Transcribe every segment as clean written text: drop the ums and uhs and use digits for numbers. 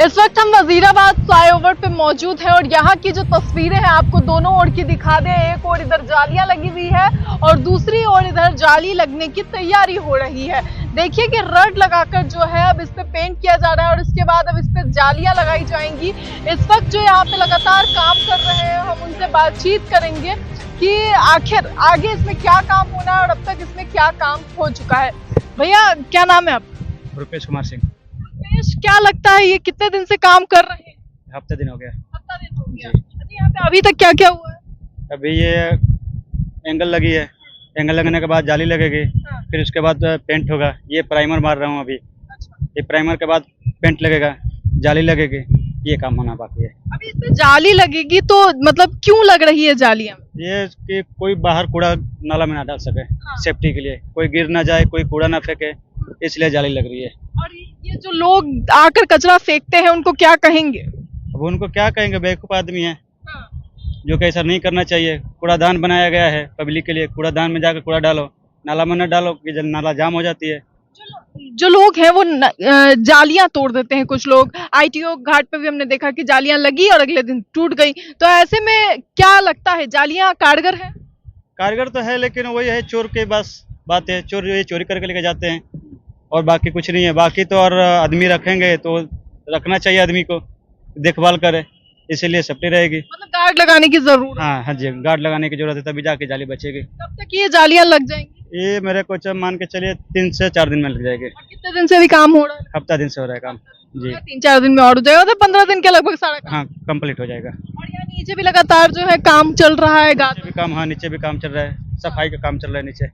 इस वक्त हम वजीराबाद फ्लाईओवर पे मौजूद हैं और यहाँ की जो तस्वीरें हैं आपको दोनों ओर की दिखा दें। एक ओर इधर जालियां लगी हुई है और दूसरी ओर इधर जाली लगने की तैयारी हो रही है। देखिए कि रड लगाकर जो है अब इस पे पेंट किया जा रहा है और इसके बाद अब इस पे जालियां लगाई जाएंगी। इस वक्त जो यहाँ पे लगातार काम कर रहे हैं हम उनसे बातचीत करेंगे कि आखिर आगे इसमें क्या काम होना है और अब तक इसमें क्या काम हो चुका है। भैया क्या नाम है आपका? रुपेश कुमार सिंह। क्या लगता है ये कितने दिन से काम कर रहे हैं? हफ्ते दिन हो गया। हफ्ता दिन हो गया। अच्छा, यहाँ पे अभी तक क्या क्या हुआ है? अभी ये एंगल लगी है, एंगल लगने के बाद जाली लगेगी। हाँ। फिर उसके बाद पेंट होगा। ये प्राइमर मार रहा हूँ अभी। अच्छा। ये प्राइमर के बाद पेंट लगेगा, जाली लगेगी, ये काम होना बाकी है। अभी इस पे जाली लगेगी तो मतलब क्यों लग रही है जालियां? ये कि कोई बाहर कूड़ा नाला में ना डाल सके। हाँ। सेफ्टी के लिए, कोई गिर ना जाए, कोई कूड़ा ना फेंके, इसलिए जाली लग रही है। और ये जो लोग आकर कचरा फेंकते हैं उनको क्या कहेंगे? अब उनको क्या कहेंगे, बेवकूफ़ आदमी है हाँ। जो कि ऐसा नहीं करना चाहिए। कूड़ादान बनाया गया है पब्लिक के लिए, कूड़ादान में जाकर कूड़ा डालो, नाला में न डालो कि जब नाला जाम हो जाती है। जो लोग हैं वो जालियां तोड़ देते हैं। कुछ लोग आईटीओ घाट पे भी हमने देखा कि जालियां लगी और अगले दिन टूट गई। तो ऐसे में क्या लगता है जालियां कारगर है? कारगर तो है, लेकिन वही है चोर के बस बात है। चोर जो ये चोरी करके लेके जाते हैं और बाकी कुछ नहीं है। बाकी तो और आदमी रखेंगे तो रखना चाहिए, आदमी को देखभाल करे, इसीलिए सेफ्टी रहेगी। मतलब गार्ड लगाने की जरूरत है। हाँ जी, गार्ड लगाने की जरूरत है, तभी जाके जाली बचेगी। कब तक ये जालियां लग जाएंगी? ये मेरे को मान के चलिए 3 से 4 दिन में लग जाएगी। और कितने दिन से भी काम हो रहा है? हफ्ता दिन से हो रहा है काम जी। 3-4 दिन में और हो जाएगा तो 15 दिन के लगभग सारा काम। हाँ, कंप्लीट हो जाएगा। और यहाँ नीचे भी लगातार जो है काम चल रहा है। नीचे भी काम, हाँ नीचे भी काम चल रहा है, सफाई का काम चल रहा है नीचे,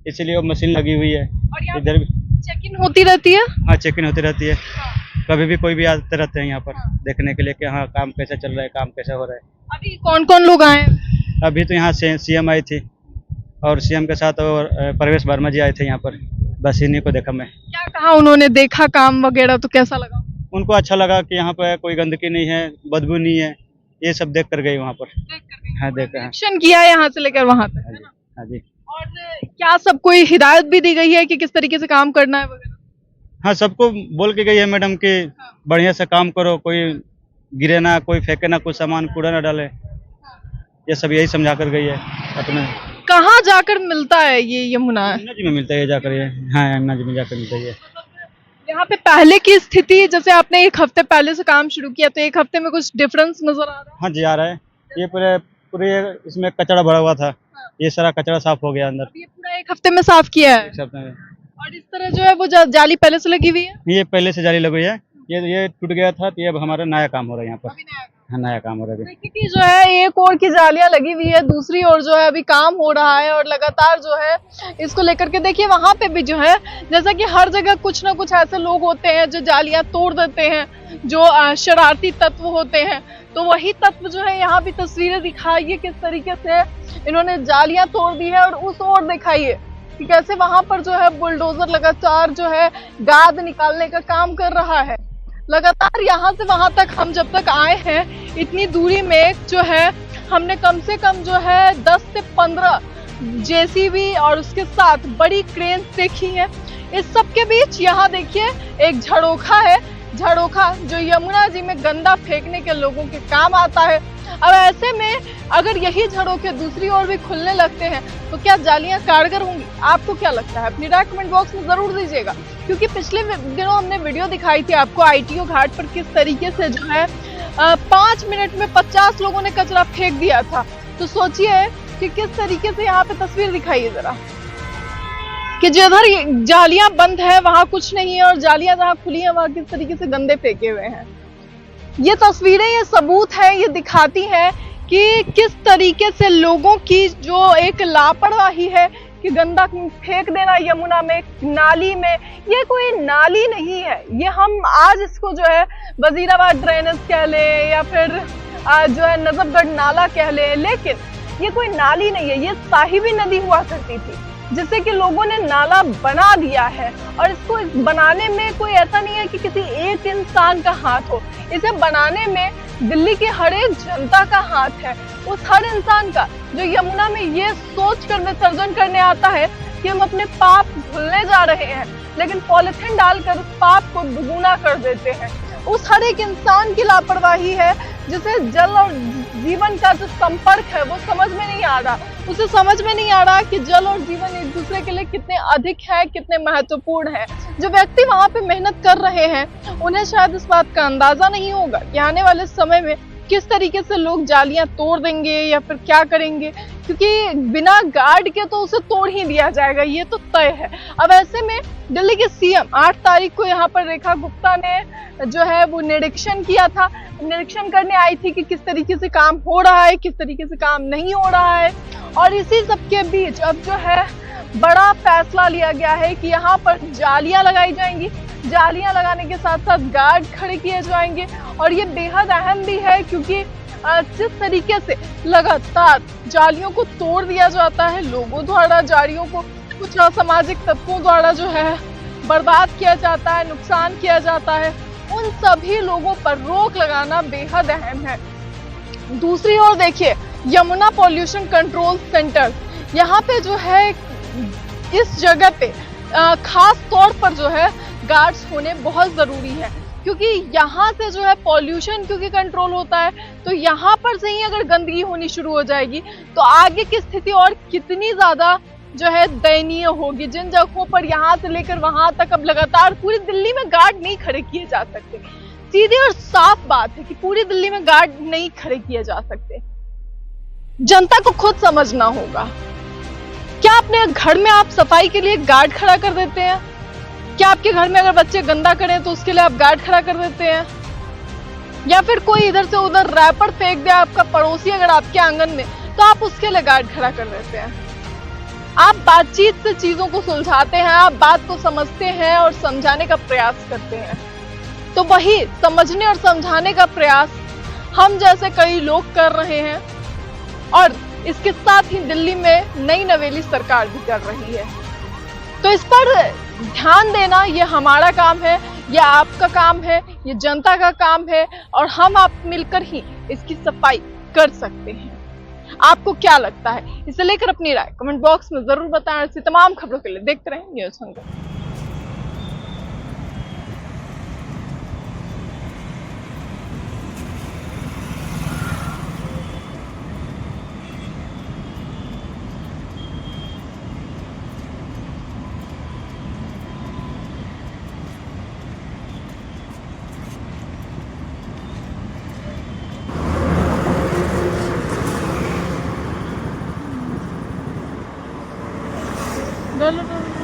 इसीलिए वो मशीन लगी हुई है। और यहाँ इधर भी चेक इन होती रहती है। हाँ, चेक इन होती रहती है। कभी भी कोई भी आते रहते हैं यहाँ पर देखने के लिए कि हाँ काम कैसा चल रहा है, काम कैसा हो रहा है। अभी कौन कौन लोग आए? अभी तो यहाँ से सीएम आई थी और सीएम के साथ और प्रवेश वर्मा जी आए थे यहाँ पर, बस इन्हीं को देखा मैं। क्या कहा उन्होंने? देखा काम वगैरह तो कैसा लगा? उनको अच्छा लगा कि यहाँ पर कोई गंदगी नहीं है, बदबू नहीं है, ये सब देख कर गए वहाँ पर। हाँ, देखा। एक्शन किया है यहाँ से लेकर वहाँ तक, है ना? हाँ जी। और क्या सबको हिदायत भी दी गई है कि किस तरीके से काम करना है वगैरह? हाँ, सबको बोल के गई है मैडम कि बढ़िया से काम करो, कोई गिरे ना, कोई फेंके ना, कुछ सामान कूड़ा ना डाले, ये सब यही समझा कर गई है अपने। कहाँ जाकर मिलता है ये यमुना? यमुना जी में मिलता है जाकर ये। हाँ, यमुना जी में जाकर मिलता है ये। यहाँ पे पहले की स्थिति, जैसे आपने 1 हफ्ते पहले से काम शुरू किया तो 1 हफ्ते में कुछ डिफरेंस नजर आ रहा है? हाँ जी, आ रहा है। ये पूरे इसमें कचरा भरा हुआ था, ये सारा कचरा साफ हो गया अंदर। ये पूरा 1 हफ्ते में साफ किया है। एक सप्ताह में। और इस तरह जो है वो जाली पहले से लगी हुई है। ये पहले से जाली लगी हुई है, ये टूट गया था तो ये अब हमारा नया काम हो रहा है यहाँ पर। हाँ, नया काम हो रहा है। देखिए कि जो है एक ओर की जालियां लगी हुई है, दूसरी ओर जो है अभी काम हो रहा है और लगातार जो है इसको लेकर के देखिए वहां पे भी जो है, जैसा कि हर जगह कुछ ना कुछ ऐसे लोग होते हैं जो जालियां तोड़ देते हैं, जो शरारती तत्व होते हैं। तो वही तत्व जो है यहाँ भी तस्वीरें दिखाइए किस तरीके से इन्होंने जालियां तोड़ दी है और उस ओर दिखाइए कि कैसे वहां पर जो है बुलडोजर लगातार जो है गाद निकालने का काम कर रहा है। लगातार यहाँ से वहां तक हम जब तक आए हैं इतनी दूरी में जो है हमने कम से कम जो है 10 से 15 जेसीबी और उसके साथ बड़ी क्रेन देखी है। इस सब के बीच यहाँ देखिए एक झरोखा है, झरोखा जो यमुना जी में गंदा फेंकने के लोगों के काम आता है। अब ऐसे में अगर यही झरोखे दूसरी ओर भी खुलने लगते हैं तो क्या जालियां कारगर होंगी? आपको क्या लगता है? अपनी राय कमेंट बॉक्स में जरूर दीजिएगा, क्योंकि पिछले दिनों हमने वीडियो दिखाई थी आपको आईटीओ घाट पर किस तरीके से जो है 5 मिनट में 50 लोगों ने कचरा फेंक दिया था। तो सोचिए कि किस तरीके से यहाँ पे तस्वीर दिखाइए जरा कि जिधर जालियां बंद है वहां कुछ नहीं है और जालियां जहां खुली है वहां किस तरीके से गंदे फेंके हुए हैं। ये तस्वीरें, ये सबूत है, ये दिखाती है कि किस तरीके से लोगों की जो एक लापरवाही है कि गंदा फेंक देना यमुना में, नाली में। ये कोई नाली नहीं है, ये हम आज इसको जो है वजीराबाद ड्रेनेज कह ले या फिर जो है नजफगढ़ नाला कह ले, लेकिन ये कोई नाली नहीं है। ये साहिबी नदी हुआ करती थी जिससे कि लोगों ने नाला बना दिया है और इसको बनाने में कोई ऐसा नहीं है कि किसी एक इंसान का हाथ हो। इसे बनाने में दिल्ली की हर एक जनता का हाथ है, उस हर इंसान का जो यमुना में ये सोच कर विसर्जन करने आता है कि हम अपने पाप भूलने जा रहे हैं, लेकिन पॉलिथीन डालकर उस पाप को दुगुना कर देते हैं। उस हर एक इंसान की लापरवाही है जिसे जल और जीवन का जो संपर्क है वो समझ में नहीं आ रहा। उसे समझ में नहीं आ रहा कि जल और जीवन एक दूसरे के लिए कितने अधिक है, कितने महत्वपूर्ण है। जो व्यक्ति वहां पे मेहनत कर रहे हैं उन्हें शायद इस बात का अंदाजा नहीं होगा कि आने वाले समय में किस तरीके से लोग जालियां तोड़ देंगे या फिर क्या करेंगे, क्योंकि बिना गार्ड के तो उसे तोड़ ही दिया जाएगा, ये तो तय है। अब ऐसे में दिल्ली के सीएम 8 तारीख को यहाँ पर रेखा गुप्ता ने जो है वो निरीक्षण किया था, निरीक्षण करने आई थी कि किस तरीके से काम हो रहा है, किस तरीके से काम नहीं हो रहा है। और इसी सब के बीच अब जो है बड़ा फैसला लिया गया है कि यहाँ पर जालियां लगाई जाएंगी, जालियां लगाने के साथ साथ गार्ड खड़े किए जाएंगे। और ये बेहद अहम भी है क्योंकि जिस तरीके से लगातार जालियों को तोड़ दिया जाता है लोगों द्वारा, जालियों को कुछ असामाजिक तत्वों द्वारा जो है बर्बाद किया जाता है, नुकसान किया जाता है, उन सभी लोगों पर रोक लगाना बेहद अहम है। दूसरी ओर देखिए यमुना पॉल्यूशन कंट्रोल सेंटर, यहाँ पे जो है इस जगह पे खास तौर पर जो है गार्ड्स होने बहुत जरूरी है, क्योंकि यहाँ से जो है पॉल्यूशन क्योंकि कंट्रोल होता है, तो यहाँ पर से ही अगर गंदगी होनी शुरू हो जाएगी तो आगे की स्थिति और कितनी ज्यादा जो है दयनीय होगी। जिन जगहों पर यहाँ से लेकर वहां तक अब लगातार पूरी दिल्ली में गार्ड नहीं खड़े किए जा सकते, सीधी और साफ बात है कि पूरी दिल्ली में गार्ड नहीं खड़े किए जा सकते। जनता को खुद समझना होगा। क्या अपने घर में आप सफाई के लिए गार्ड खड़ा कर देते हैं? क्या आपके घर में अगर बच्चे गंदा करें तो उसके लिए आप गार्ड खड़ा कर देते हैं? या फिर कोई इधर से उधर रैपर फेंक दे आपका पड़ोसी अगर आपके आंगन में, तो आप उसके लिए गार्ड खड़ा कर देते हैं? आप बातचीत से चीजों को सुलझाते हैं, आप बात को समझते हैं और समझाने का प्रयास करते हैं। तो वही समझने और समझाने का प्रयास हम जैसे कई लोग कर रहे हैं और इसके साथ ही दिल्ली में नई नवेली सरकार भी कर रही है। तो इस पर ध्यान देना ये हमारा काम है, ये आपका काम है, ये जनता का काम है और हम आप मिलकर ही इसकी सफाई कर सकते हैं। आपको क्या लगता है, इसे लेकर अपनी राय कमेंट बॉक्स में जरूर बताएं। ऐसी तमाम खबरों के लिए देखते रहें न्यूज़ हंगर। No.